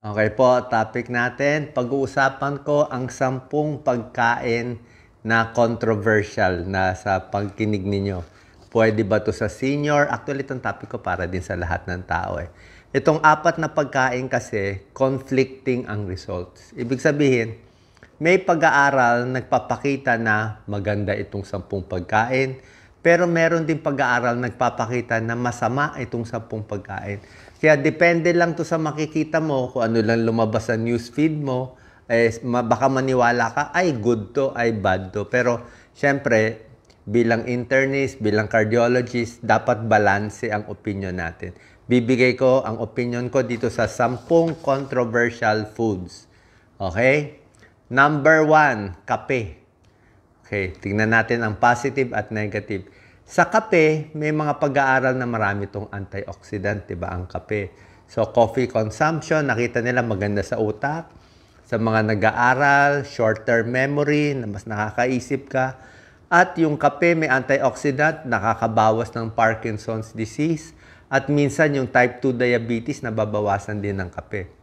Okay po, topic natin. Pag-uusapan ko ang 10 pagkain na controversial na sa pagkinig ninyo. Pwede ba to sa senior? Actually, itong topic ko para din sa lahat ng tao eh. Itong 4 na pagkain kasi, conflicting ang results. Ibig sabihin, may pag-aaral nagpapakita na maganda itong 10 pagkain, pero meron din pag-aaral nagpapakita na masama itong 10 pagkain. Kaya depende lang to sa makikita mo, kung ano lang lumabas sa newsfeed mo, baka maniwala ka, ay good to, ay bad to. Pero syempre, bilang internist, bilang cardiologist, dapat balanse ang opinion natin. Bibigay ko ang opinion ko dito sa 10 controversial foods. Okay? Number 1, kape. Okay, tingnan natin ang positive at negative. Sa kape, may mga pag-aaral na marami itong antioxidant, diba, ang kape. So, coffee consumption, nakita nila maganda sa utak. Sa mga nag-aaral, short-term memory, na mas nakakaisip ka. At yung kape, may antioxidant, nakakabawas ng Parkinson's disease. At minsan, yung type 2 diabetes, nababawasan din ng kape.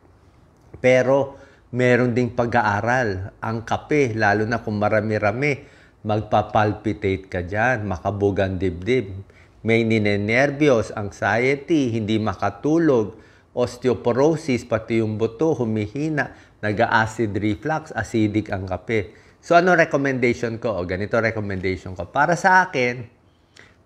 Pero, meron ding pag-aaral. Ang kape, lalo na kung marami-rami, magpapalpitate ka dyan, makabugang dibdib. May ninenervyos, anxiety, hindi makatulog, osteoporosis, pati yung buto, humihina, nag-acid reflux, acidic ang kape. So, ano recommendation ko? O, ganito recommendation ko. Para sa akin,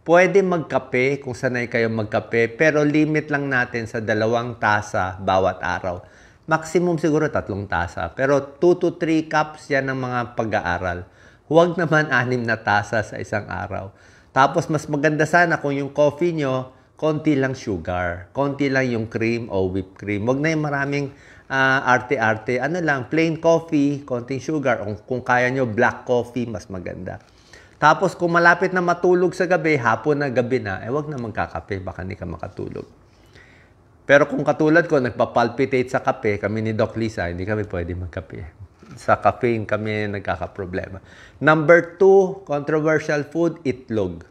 pwede magkape kung sanay kayo magkape, pero limit lang natin sa 2 tasa bawat araw. Maximum siguro 3 tasa. Pero 2 to 3 cups yan ng mga pag-aaral. Huwag naman 6 na tasa sa isang araw. Tapos mas maganda sana kung yung coffee nyo, konti lang sugar. Konti lang yung cream o whipped cream. Huwag na yung maraming arte-arte. Ano lang, plain coffee, konting sugar. Kung kaya nyo, black coffee, mas maganda. Tapos kung malapit na matulog sa gabi, hapon na gabi na, huwag na magkakape. Baka hindi ka makatulog. Pero kung katulad ko, nagpapalpitate sa kape, kami ni Doc Lisa, hindi kami pwede magkape. Sa caffeine kami nagkakaproblema. Number 2, controversial food, itlog.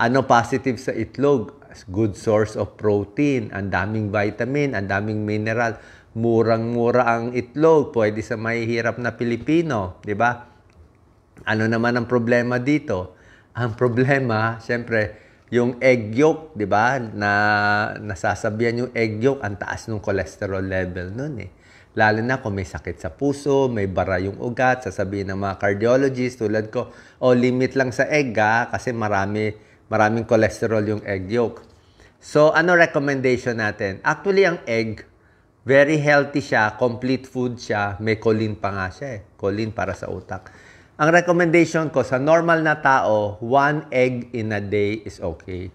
Ano positive sa itlog? Good source of protein, ang daming vitamin, ang daming mineral. Murang-mura ang itlog, pwede sa mahihirap na Pilipino, di ba? Ano naman ang problema dito? Ang problema, syempre, yung egg yolk, di ba? Na nasasabihan yung egg yolk, ang taas ng cholesterol level nun eh. Lalo na kung may sakit sa puso, may bara yung ugat, sasabihin ng mga cardiologist tulad ko, limit lang sa egg kasi maraming cholesterol yung egg yolk. So, ano recommendation natin? Actually, ang egg, very healthy siya, complete food siya, may choline pa nga siya eh. Choline para sa utak. Ang recommendation ko, sa normal na tao, 1 egg in a day is okay.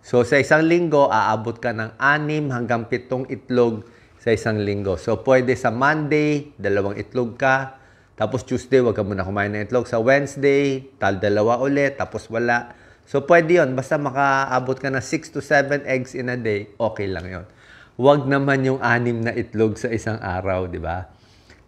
So, sa isang linggo, aabot ka ng 6 hanggang 7 itlog sa isang linggo. So, pwede sa Monday, 2 itlog ka. Tapos Tuesday, wag ka muna kumain ng itlog. Sa Wednesday, 2 ulit, tapos wala. So, pwede yon. Basta makaabot ka ng 6 to 7 eggs in a day, okay lang yon. Wag naman yung 6 na itlog sa isang araw, di ba?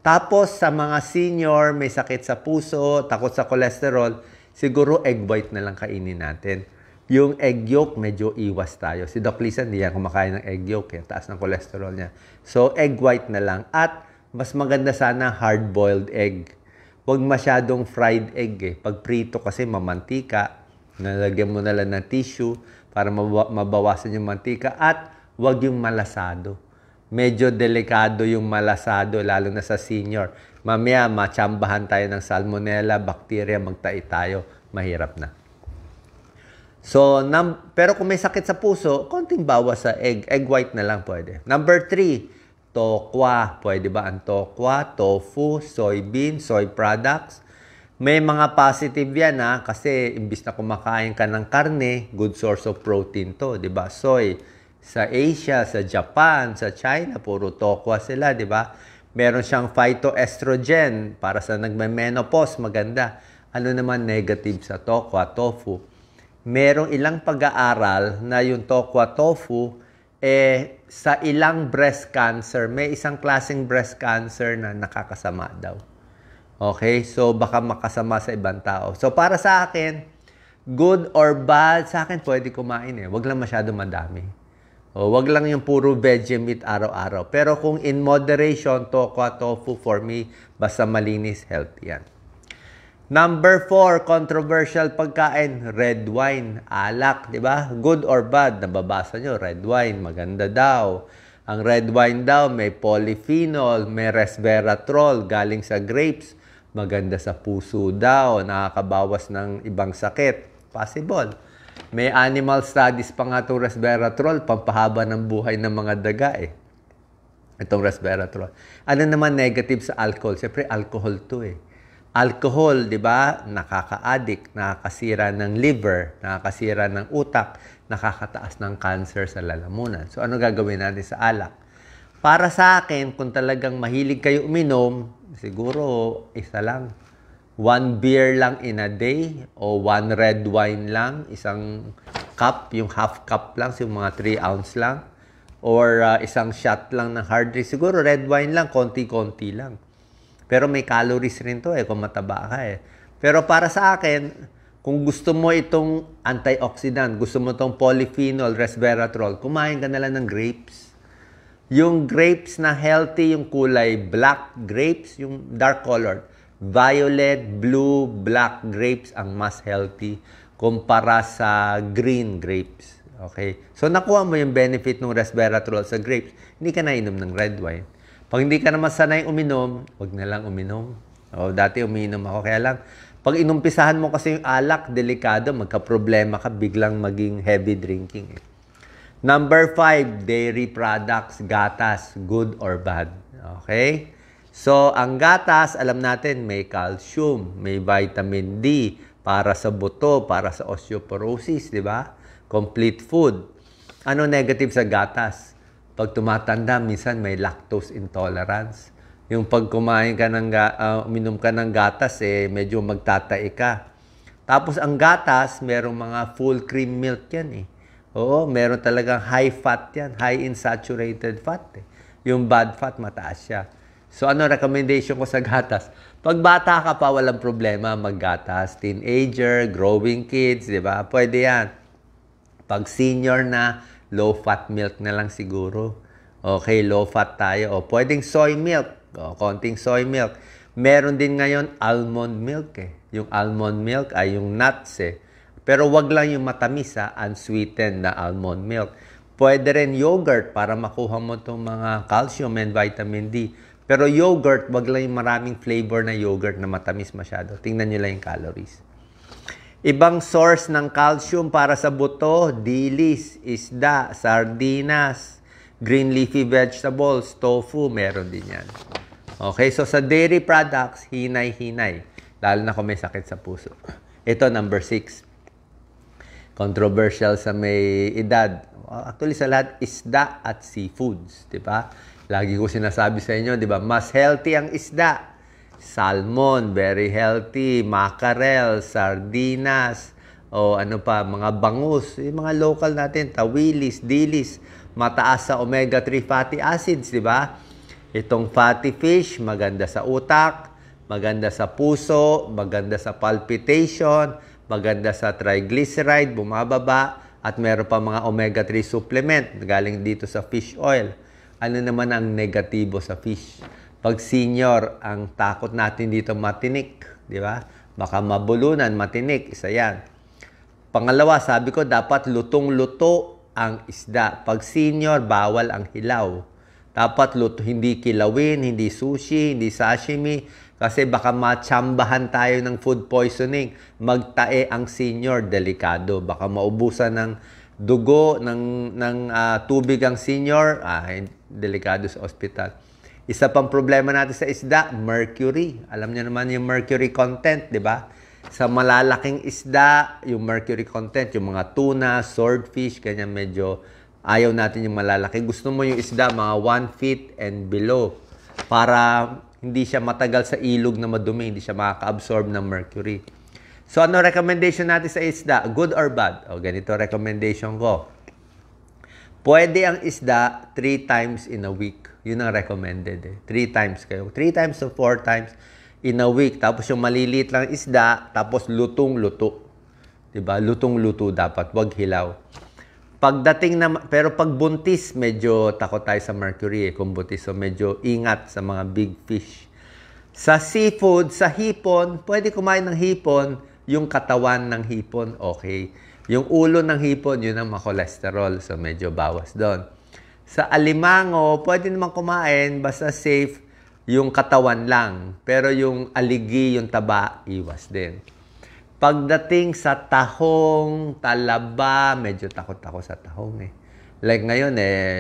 Tapos, sa mga senior, may sakit sa puso, takot sa cholesterol, siguro egg white na lang kainin natin. Yung egg yolk, medyo iwas tayo. Si Doc Lisa, hindi yan kumakain ng egg yolk. Taas ng cholesterol niya. So, egg white na lang. At, mas maganda sana hard-boiled egg. Huwag masyadong fried egg eh. Pag prito kasi mamantika, nalagyan mo na lang ng tissue para mabawasan yung mantika. At, huwag yung malasado. Medyo delikado yung malasado, lalo na sa senior. Mamaya, matsambahan tayo ng salmonella, bacteria, magtai tayo. Mahirap na. So, pero kung may sakit sa puso, konting bawas sa egg. Egg white na lang pwede. Number 3, tokwa. Pwede ba ang tokwa, tofu, soybean, soy products? May mga positive yan kasi imbis na kumakain ka ng karne, good source of protein to, di ba? Soy. Sa Asia, sa Japan, sa China, puro tokwa sila, di ba? Meron siyang phytoestrogen para sa nagme-menopause, maganda. Ano naman negative sa tokwa, tofu? Merong ilang pag-aaral na yung tokwa tofu, sa ilang breast cancer, may isang klaseng breast cancer na nakakasama daw. Okay? So, baka makasama sa ibang tao. So, para sa akin, good or bad, sa akin pwede kumain eh. Huwag lang masyado madami. O, wag lang yung puro veggie meat araw-araw. Pero kung in moderation, tokwa, tofu, for me, basta malinis, healthy yan. Number 4, controversial pagkain, red wine, alak, di ba? Good or bad, nababasa nyo, red wine, maganda daw. Ang red wine daw, may polyphenol, may resveratrol, galing sa grapes, maganda sa puso daw, nakakabawas ng ibang sakit. Possible. May animal studies pa nga itong resveratrol, pampahaba ng buhay ng mga daga eh. Itong resveratrol. Ano naman negative sa alcohol? Siyempre, alcohol to eh. Alcohol, di ba, nakaka-addict, nakakasira ng liver, nakakasira ng utak, nakakataas ng cancer sa lalamunan. So, ano gagawin natin sa alak? Para sa akin, kung talagang mahilig kayo uminom, siguro isa lang. 1 beer lang in a day o 1 red wine lang, isang cup, yung half cup lang, yung mga 3 ounce lang. Or isang shot lang ng hard drink. Siguro red wine lang, konti-konti lang. Pero may calories rin to kung mataba ka Pero para sa akin, kung gusto mo itong antioxidant, gusto mo itong polyphenol, resveratrol, kumain ka na lang ng grapes. Yung grapes na healthy, yung kulay black grapes, yung dark colored. Violet, blue, black grapes ang mas healthy kumpara sa green grapes. Okay? So, nakuha mo yung benefit ng resveratrol sa grapes. Hindi ka na inom ng red wine. Pag hindi ka naman sanay uminom, wag na lang uminom. Dati uminom ako. Kaya lang, pag inumpisahan mo kasi yung alak, delikado, magka-problema ka, biglang maging heavy drinking. Number 5, dairy products, gatas, good or bad. Okay? So, ang gatas, alam natin, may calcium, may vitamin D, para sa buto, para sa osteoporosis, di ba? Complete food. Ano negative sa gatas? Pag tumatanda, minsan may lactose intolerance. Yung pag kumain ka ng, uminom ka ng gatas, medyo magtatai ka. Tapos, ang gatas, merong mga full cream milk yan Oo, meron talagang high fat yan, high in saturated fat. Yung bad fat, mataas siya. So, ano recommendation ko sa gatas? Pag bata ka pa, walang problema maggatas. Teenager, growing kids, di ba? Pwede yan. Pag senior na, low-fat milk na lang siguro. Okay, low-fat tayo. O, pwedeng soy milk. O, konting soy milk. Meron din ngayon almond milk Yung almond milk ay yung nuts Pero wag lang yung matamis unsweetened na almond milk. Pwede rin yogurt para makuha mo itong mga calcium and vitamin D. Pero yogurt, wag lang yung maraming flavor na yogurt na matamis masyado. Tingnan nyo lang yung calories. Ibang source ng calcium para sa buto, dilis, isda, sardinas, green leafy vegetables, tofu, meron din yan. Okay, so sa dairy products, hinay-hinay. Lalo na kung may sakit sa puso. Ito, number 6. Controversial sa may edad. Actually, sa lahat, isda at seafoods. Diba? Lagi ko sinasabi sa inyo, di ba? Mas healthy ang isda. Salmon, very healthy. Mackerel, sardinas, o ano pa, mga bangus. Yung mga local natin, tawilis, dilis. Mataas sa omega-3 fatty acids, di ba? Itong fatty fish, maganda sa utak, maganda sa puso, maganda sa palpitation, maganda sa triglyceride, bumababa, at meron pa mga omega-3 supplement galing dito sa fish oil. Ano naman ang negatibo sa fish? Pag senior, ang takot natin dito matinik, di ba? Baka mabulunan, matinik, isa yan. Pangalawa, sabi ko, dapat lutong-luto ang isda. Pag senior, bawal ang hilaw. Dapat luto, hindi kilawin, hindi sushi, hindi sashimi, kasi baka matsambahan tayo ng food poisoning. Magtae ang senior, delikado. Baka maubusan ng dugo, ng tubig ang senior, delikado sa ospital. Isa pang problema natin sa isda, mercury. Alam niyo naman yung mercury content, di ba? Sa malalaking isda, yung mercury content, yung mga tuna, swordfish, ganyan medyo ayaw natin yung malalaki. Gusto mo yung isda, mga 1 feet and below. Para hindi siya matagal sa ilog na madumi, hindi siya makaka-absorb ng mercury. So, ano recommendation natin sa isda? Good or bad? O, ganito recommendation ko. Pwede ang isda 3 times in a week. Yun ang recommended 3 times kayo. 3 times to 4 times in a week. Tapos yung maliliit lang isda, tapos lutong-luto. Diba? Lutong-luto dapat, wag hilaw. Pero pag buntis, medyo takot tayo sa mercury kung buntis. So medyo ingat sa mga big fish. Sa seafood, sa hipon, pwede kumain ng hipon, yung katawan ng hipon, okay. Yung ulo ng hipon, yun ang cholesterol. So medyo bawas doon. Sa alimango, pwede naman kumain, basta safe, yung katawan lang. Pero yung aligi, yung taba, iwas din. Pagdating sa tahong, talaba, medyo takot ako sa tahong eh. Like ngayon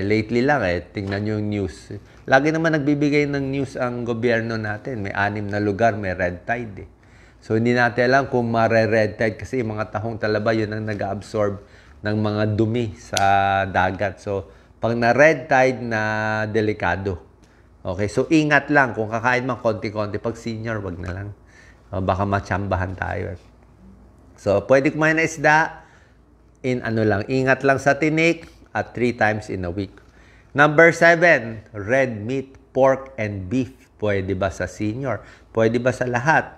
lately lang tingnan nyo yung news. Lagi naman nagbibigay ng news ang gobyerno natin. May 6 na lugar, may red tide eh. So hindi natin alam kung mare-red tide kasi yung mga tahong talaba, yun ang nag-absorb ng mga dumi sa dagat. So pag na red tide na delikado. Okay, so ingat lang. Kung kakain man konti-konti, pag senior, wag na lang. Baka matsambahan tayo. So, pwede kumain na isda ingat lang sa tinik at 3 times in a week. Number 7, red meat, pork and beef. Pwede ba sa senior? Pwede ba sa lahat?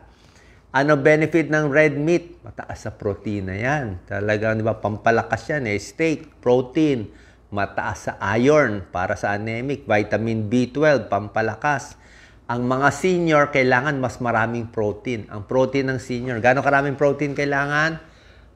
Ano benefit ng red meat? Mataas sa protein na yan. Talagang, di ba, pampalakas yan steak, protein. Mataas sa iron para sa anemic. Vitamin B12, pampalakas. Ang mga senior, kailangan mas maraming protein. Ang protein ng senior, gano'ng karaming protein kailangan?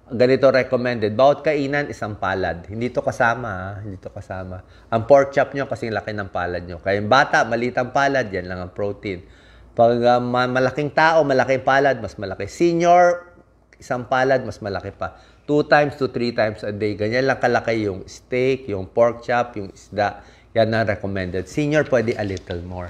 Ganito recommended. Bawat kainan, isang palad. Hindi to kasama, Hindi to kasama. Ang pork chop nyo, kasing laki ng palad nyo. Kaya yung bata, maliit ang palad, yan lang ang protein. Pag malaking tao, malaking palad, mas malaki. Senior, isang palad, mas malaki pa. 2 times to 3 times a day. Ganyan lang kalaki yung steak, yung pork chop, yung isda. Yan ang recommended. Senior, pwede a little more.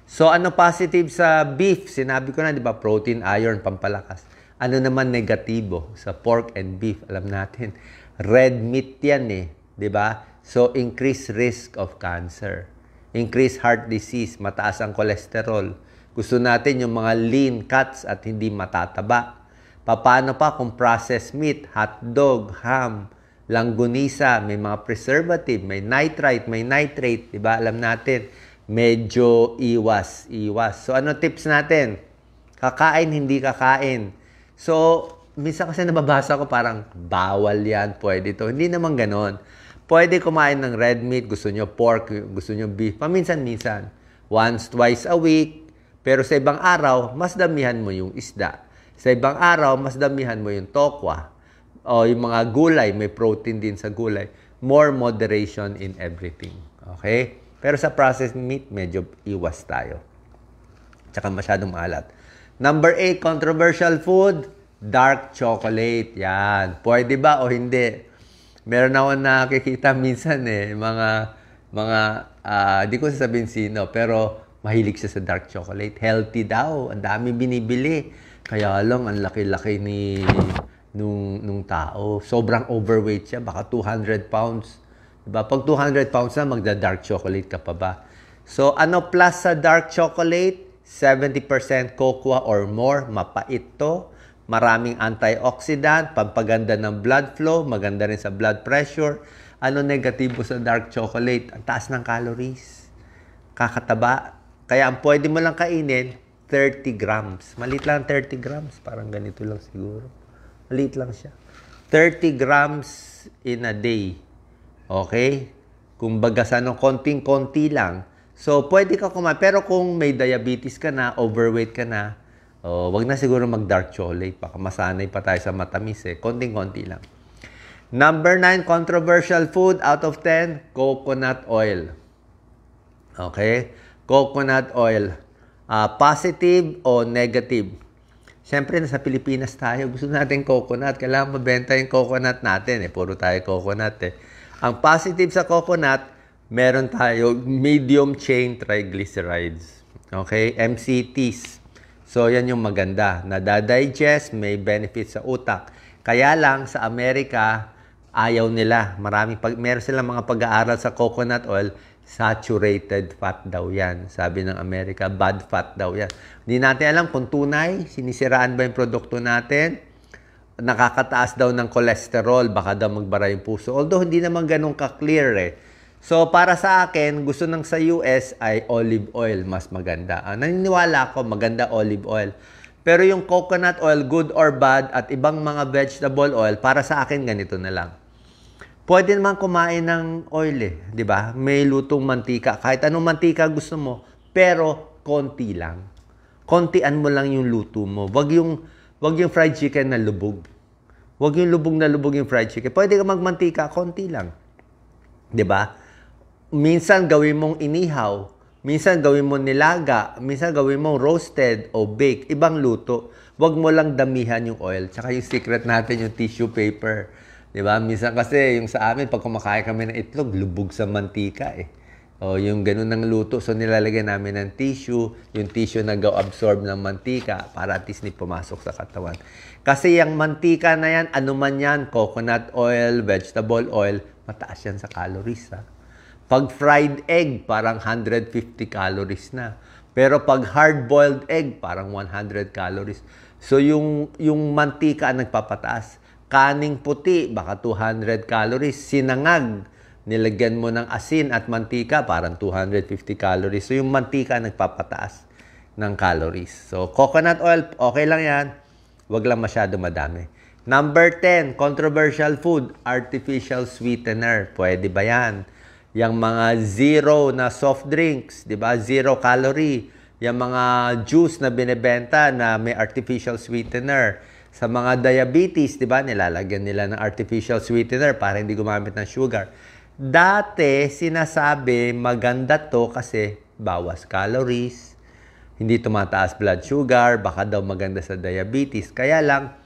So, ano positive sa beef? Sinabi ko na, di ba? Protein, iron, pampalakas. Ano naman negatibo sa pork and beef? Alam natin, red meat yan di ba? So, increased risk of cancer. Increased heart disease, mataas ang cholesterol. Gusto natin yung mga lean cuts at hindi matataba. Paano pa kung processed meat, hotdog, ham, langgunisa, may mga preservative, may nitrite, may nitrate, di ba? Alam natin, medyo iwas. So, ano tips natin? Kakain, hindi kakain. So, minsan kasi nababasa ko parang bawal yan, pwede to. Hindi naman ganon. Pwede kumain ng red meat, gusto nyo pork, gusto nyo beef. Paminsan-minsan. Once, twice a week. Pero sa ibang araw, mas damihan mo yung isda. Sa ibang araw, mas damihan mo yung tokwa. O yung mga gulay, may protein din sa gulay. More moderation in everything. Okay? Pero sa processed meat, medyo iwas tayo. Tsaka masyadong maalat. Number 8, controversial food, dark chocolate. Yan. Pwede ba o hindi? Meron ako nakikita minsan di ko sasabihin sino, pero mahilig siya sa dark chocolate. Healthy daw. Ang dami binibili. Kaya lang, ang laki-laki nung tao. Sobrang overweight siya. Baka 200 pounds. Diba? Pag 200 pounds na, magda-dark chocolate ka pa ba? So, ano plus sa dark chocolate? 70% cocoa or more. Mapait to. Maraming antioxidant, pampaganda ng blood flow, maganda rin sa blood pressure. Ano negatibo sa dark chocolate? Ang taas ng calories. Kakataba. Kaya ang pwede mo lang kainin, 30 grams. Maliit lang 30 grams. Parang ganito lang siguro. Maliit lang siya. 30 grams in a day. Okay? Kung bagasan ng konting-konti lang. So, pwede ka kumain. Pero kung may diabetes ka na, overweight ka na, wag na siguro mag-dark chocolate. Baka masanay pa tayo sa matamis konting-konti lang. Number 9, controversial food out of 10, coconut oil. Okay? Coconut oil. Positive o negative? Siyempre, nasa Pilipinas tayo. Gusto natin coconut. Kailangan mabenta yung coconut natin. Puro tayo coconut Ang positive sa coconut, meron tayo medium chain triglycerides. Okay? MCTs. So, yan yung maganda. Nadadigest, may benefit sa utak. Kaya lang, sa Amerika, ayaw nila. Meron silang mga pag-aaral sa coconut oil, saturated fat daw yan. Sabi ng Amerika, bad fat daw yan. Hindi natin alam kung tunay, sinisiraan ba yung produkto natin? Nakakataas daw ng cholesterol, baka daw magbara yung puso. Although, hindi naman ganun ka-clear So, para sa akin, gusto ng sa US ay olive oil, mas maganda. Naniniwala ako, maganda olive oil. Pero yung coconut oil, good or bad, at ibang mga vegetable oil, para sa akin, ganito na lang. Pwede naman kumain ng oil eh, di ba? May lutong mantika. Kahit anong mantika gusto mo, pero konti lang. Kontian mo lang yung luto mo. Wag yung fried chicken na lubog. Wag yung lubog na lubog yung fried chicken. Pwede ka magmantika, konti lang. Di ba? Minsan gawin mong inihaw. Minsan gawin mo nilaga. Minsan gawin mong roasted o bake. Ibang luto. Wag mo lang damihan yung oil. Tsaka yung secret natin, yung tissue paper. Diba? Minsan kasi yung sa amin, pag kumakain kami ng itlog, lubog sa mantika eh. O yung ganun ng luto. So nilalagyan namin ng tissue. Yung tissue nag-absorb ng mantika para at least hindi pumasok sa katawan. Kasi yung mantika na yan, ano man yan, coconut oil, vegetable oil, mataas yan sa calories ha. Pag fried egg, parang 150 calories na. Pero pag hard-boiled egg, parang 100 calories. So yung mantika ang nagpapataas. Kaning puti, baka 200 calories. Sinangag, nilagyan mo ng asin at mantika, parang 250 calories. So yung mantika ang nagpapataas ng calories. So coconut oil, okay lang yan. Wag lang masyado madami. Number 10, controversial food, artificial sweetener. Pwede ba yan? Yung mga zero na soft drinks, di ba? 0 calorie. Yung mga juice na binebenta na may artificial sweetener. Sa mga diabetes, di ba? Nilalagyan nila ng artificial sweetener para hindi gumamit ng sugar. Dati, sinasabi maganda to kasi bawas calories, hindi tumataas blood sugar, baka daw maganda sa diabetes. Kaya lang,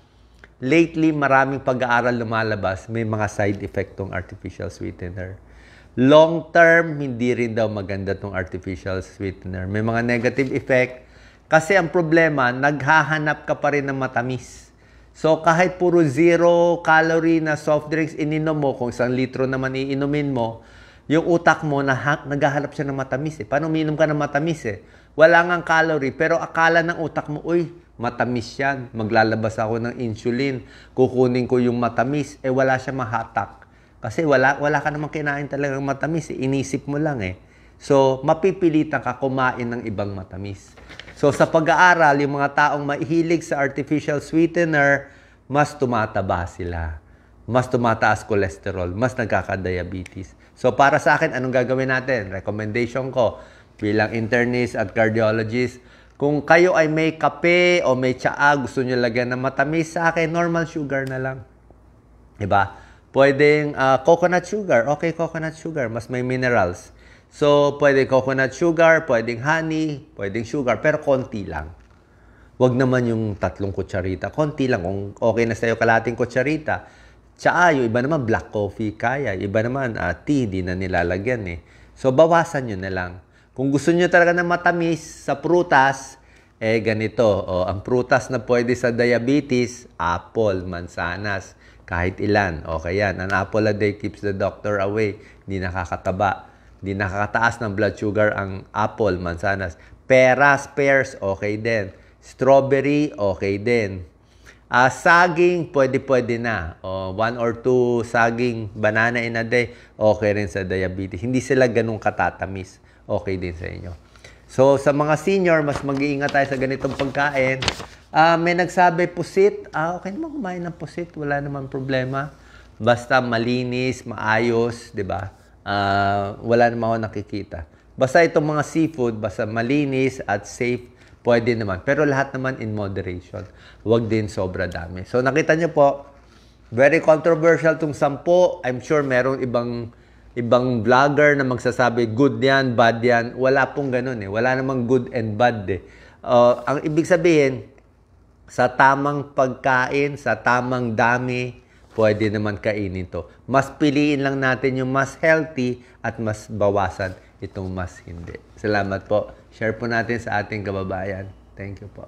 lately, maraming pag-aaral lumalabas, may mga side effect tong artificial sweetener. Long term, hindi rin daw maganda tong artificial sweetener. May mga negative effect. Kasi ang problema, naghahanap ka pa rin ng matamis. So, kahit puro 0 calorie na soft drinks ininom mo, kung 1 litro naman iinumin mo, yung utak mo, naghahanap siya ng matamis eh. Paano uminom ka ng matamis eh? Wala ngang calorie, pero akala ng utak mo, uy, matamis yan. Maglalabas ako ng insulin. Kukunin ko yung matamis. Eh, wala siya mahatak. Kasi wala ka namang kinain talagang matamis. Inisip mo lang eh. So, mapipilitan ka kumain ng ibang matamis. So, sa pag-aaral, yung mga taong mahilig sa artificial sweetener, mas tumataba sila. Mas tumataas cholesterol. Mas nagkaka-diabetes. So, para sa akin, anong gagawin natin? Recommendation ko bilang internist at cardiologist, kung kayo ay may kape o may tsaa, gusto nyo lagyan ng matamis, sa akin, normal sugar na lang. Diba? Pwedeng coconut sugar. Okay, coconut sugar. Mas may minerals. So, pwede coconut sugar, pwedeng honey, pwedeng sugar, pero konti lang. Wag naman yung 3 kutsarita. Konti lang. Kung okay na sa'yo kalating kutsarita. Tsaa, yung iba naman black coffee kaya. Yung iba naman tea, di na nilalagyan eh. So, bawasan nyo na lang. Kung gusto nyo talaga ng matamis sa prutas, eh ganito. Ang prutas na pwede sa diabetes, apple, mansanas, kahit ilan. Okay yan. An apple a day keeps the doctor away. Hindi nakakataba. Hindi nakakataas ng blood sugar ang apple, mansanas. Peras, pears, okay din. Strawberry, okay din. Saging, pwede na. 1 or 2 saging, banana in a day, okay rin sa diabetes. Hindi sila ganun katatamis. Okay din sa inyo. So, sa mga senior, mas mag-iingat tayo sa ganitong pagkain. May nagsabi, pusit. Okay naman kumain ng pusit. Wala naman problema. Basta malinis, maayos, di ba? Wala naman ako nakikita. Basta itong mga seafood, basta malinis at safe, pwede naman. Pero lahat naman in moderation. Huwag din sobra dami. So, nakita nyo po, very controversial itong 10. I'm sure merong ibang vlogger na magsasabi, good yan, bad yan. Wala pong ganun eh. Wala namang good and bad eh. Ang ibig sabihin, sa tamang pagkain, sa tamang dami, pwede naman kainin to. Mas piliin lang natin yung mas healthy at mas bawasan itong mas hindi. Salamat po. Share po natin sa ating kababayan. Thank you po.